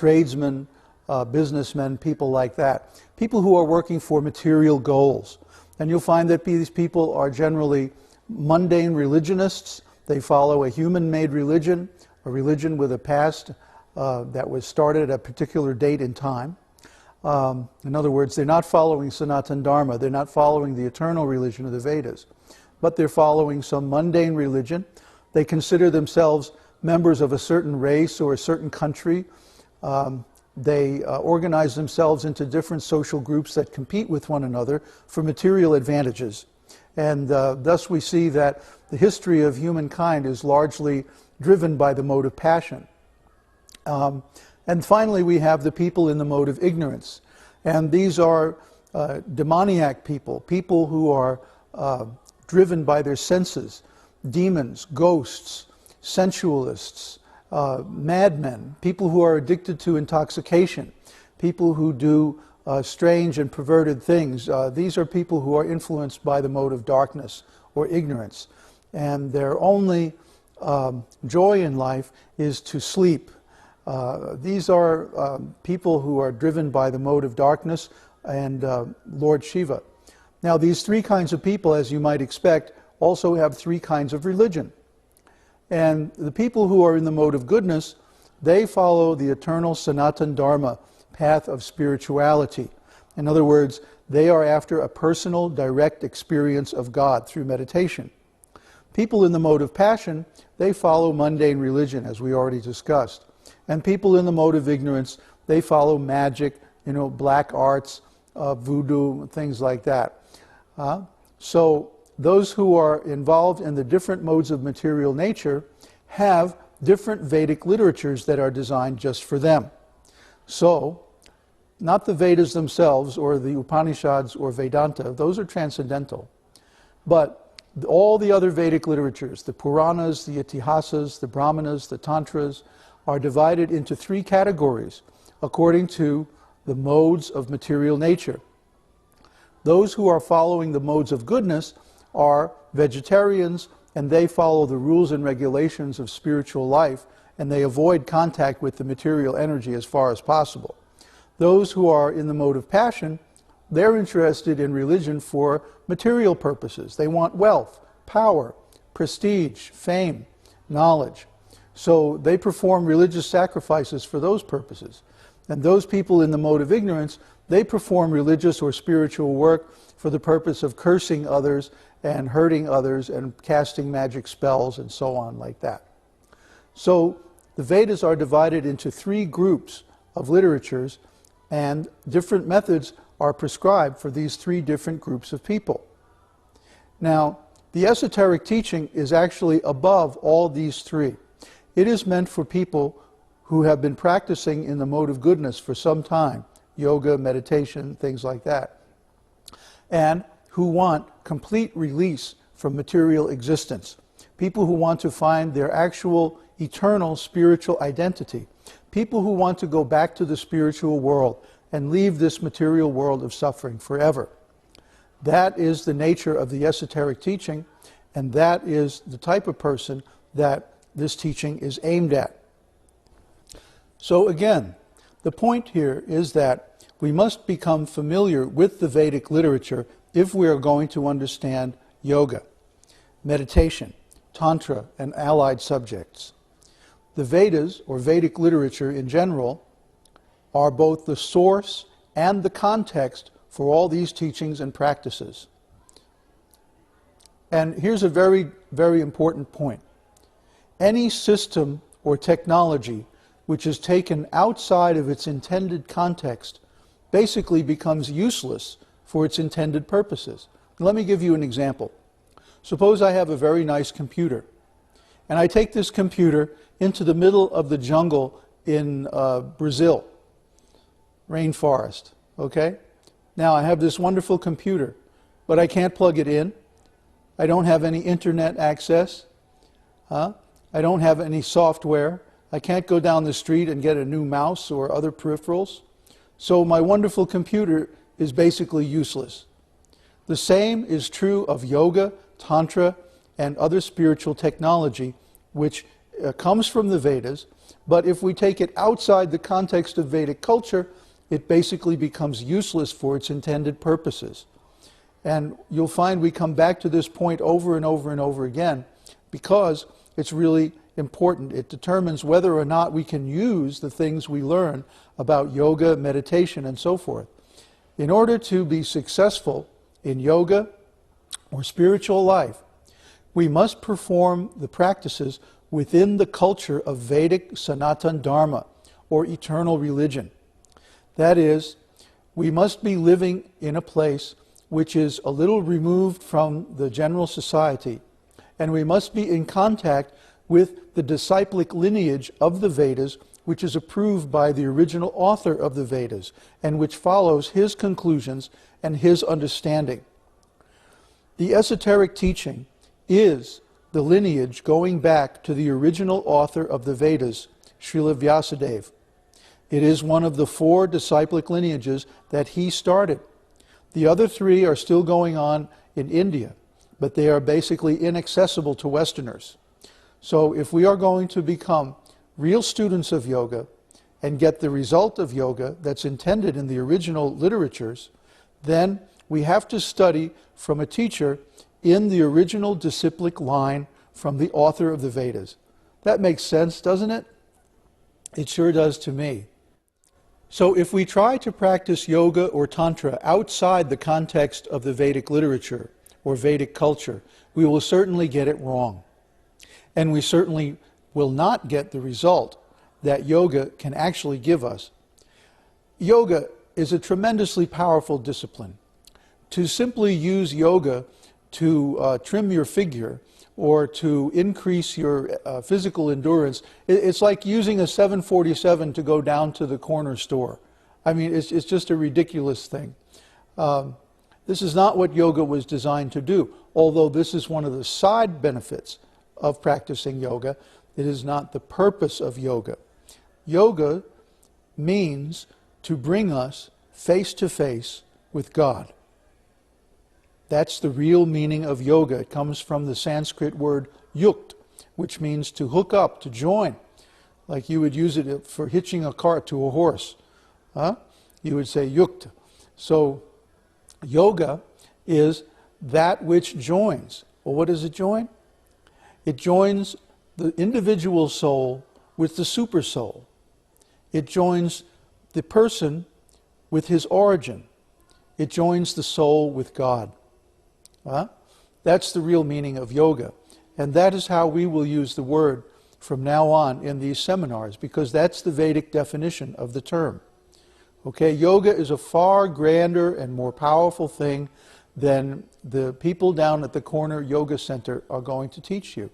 tradesmen, businessmen, people like that. People who are working for material goals. And you'll find that these people are generally mundane religionists. They follow a human-made religion, a religion with a past that was started at a particular date in time. In other words, they're not following Sanatana Dharma. They're not following the eternal religion of the Vedas. But they're following some mundane religion. They consider themselves members of a certain race or a certain country. They organize themselves into different social groups that compete with one another for material advantages. And thus we see that the history of humankind is largely driven by the mode of passion. And finally, we have the people in the mode of ignorance. And these are demoniac people, people who are driven by their senses, demons, ghosts, sensualists, madmen, people who are addicted to intoxication, people who do strange and perverted things. These are people who are influenced by the mode of darkness or ignorance. And their only joy in life is to sleep. These are people who are driven by the mode of darkness and Lord Shiva. Now, these three kinds of people, as you might expect, also have three kinds of religion. And the people who are in the mode of goodness, they follow the eternal Sanatana Dharma path of spirituality. In other words, they are after a personal, direct experience of God through meditation. People in the mode of passion, they follow mundane religion, as we already discussed. And people in the mode of ignorance, they follow magic, black arts, voodoo, things like that. So those who are involved in the different modes of material nature have different Vedic literatures that are designed just for them. So, not the Vedas themselves or the Upanishads or Vedanta, those are transcendental. But all the other Vedic literatures, the Puranas, the Itihasas, the Brahmanas, the Tantras, are divided into three categories according to the modes of material nature. Those who are following the modes of goodness are vegetarians, and they follow the rules and regulations of spiritual life, and they avoid contact with the material energy as far as possible. Those who are in the mode of passion, they're interested in religion for material purposes. They want wealth, power, prestige, fame, knowledge. So they perform religious sacrifices for those purposes. And those people in the mode of ignorance, they perform religious or spiritual work for the purpose of cursing others and hurting others and casting magic spells and so on like that. So the Vedas are divided into three groups of literatures, and different methods are prescribed for these three different groups of people. Now, the esoteric teaching is actually above all these three. It is meant for people who have been practicing in the mode of goodness for some time, yoga, meditation, things like that, and who want complete release from material existence. People who want to find their actual eternal spiritual identity. People who want to go back to the spiritual world and leave this material world of suffering forever. That is the nature of the esoteric teaching, and that is the type of person that this teaching is aimed at. So again, the point here is that we must become familiar with the Vedic literature if we are going to understand yoga, meditation, tantra, and allied subjects. The Vedas, or Vedic literature in general, are both the source and the context for all these teachings and practices. And here's a very, very important point. Any system or technology which is taken outside of its intended context basically becomes useless for its intended purposes. Let me give you an example. Suppose I have a very nice computer, and I take this computer into the middle of the jungle in Brazil, rainforest, okay? Now I have this wonderful computer, but I can't plug it in. I don't have any internet access. I don't have any software. I can't go down the street and get a new mouse or other peripherals. So my wonderful computer is basically useless. The same is true of yoga, tantra, and other spiritual technology, which comes from the Vedas, But if we take it outside the context of Vedic culture, it basically becomes useless for its intended purposes. And you'll find we come back to this point over and over and over again because it's really important. It determines whether or not we can use the things we learn about yoga, meditation, and so forth. In order to be successful in yoga or spiritual life, we must perform the practices within the culture of Vedic Sanatan Dharma, or eternal religion. That is, we must be living in a place which is a little removed from the general society, and we must be in contact with the disciplic lineage of the Vedas, which is approved by the original author of the Vedas, and which follows his conclusions and his understanding. The esoteric teaching is the lineage going back to the original author of the Vedas, Srila Vyasadeva. It is one of the 4 disciplic lineages that he started. The other 3 are still going on in India, but they are basically inaccessible to Westerners. So if we are going to become real students of yoga and get the result of yoga that's intended in the original literatures, then we have to study from a teacher in the original disciplic line from the author of the Vedas. That makes sense, doesn't it? It sure does to me. So if we try to practice yoga or tantra outside the context of the Vedic literature or Vedic culture, we will certainly get it wrong. And we certainly will not get the result that yoga can actually give us. Yoga is a tremendously powerful discipline. To simply use yoga to trim your figure or to increase your physical endurance, it's like using a 747 to go down to the corner store. I mean, it's just a ridiculous thing. This is not what yoga was designed to do, although this is one of the side benefits of practicing yoga. It is not the purpose of yoga. Yoga means to bring us face to face with God. That's the real meaning of yoga. It comes from the Sanskrit word yukt, which means to hook up, to join. Like you would use it for hitching a cart to a horse. You would say yukt. So yoga is that which joins. Well, what does it join? It joins the individual soul with the super soul. It joins the person with his origin. It joins the soul with God. That's the real meaning of yoga. And that is how we will use the word from now on in these seminars, because that's the Vedic definition of the term. Okay, yoga is a far grander and more powerful thing than the people down at the corner yoga center are going to teach you,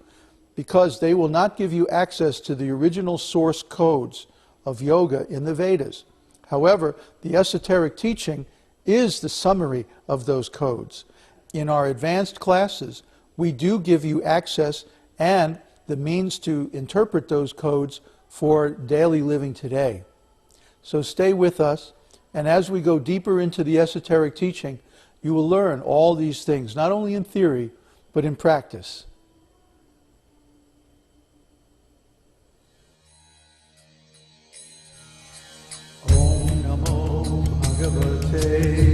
because they will not give you access to the original source codes of yoga in the Vedas. However, the esoteric teaching is the summary of those codes. In our advanced classes, we do give you access and the means to interpret those codes for daily living today. So stay with us, and as we go deeper into the esoteric teaching, you will learn all these things, not only in theory, but in practice. Om Namo Bhagavate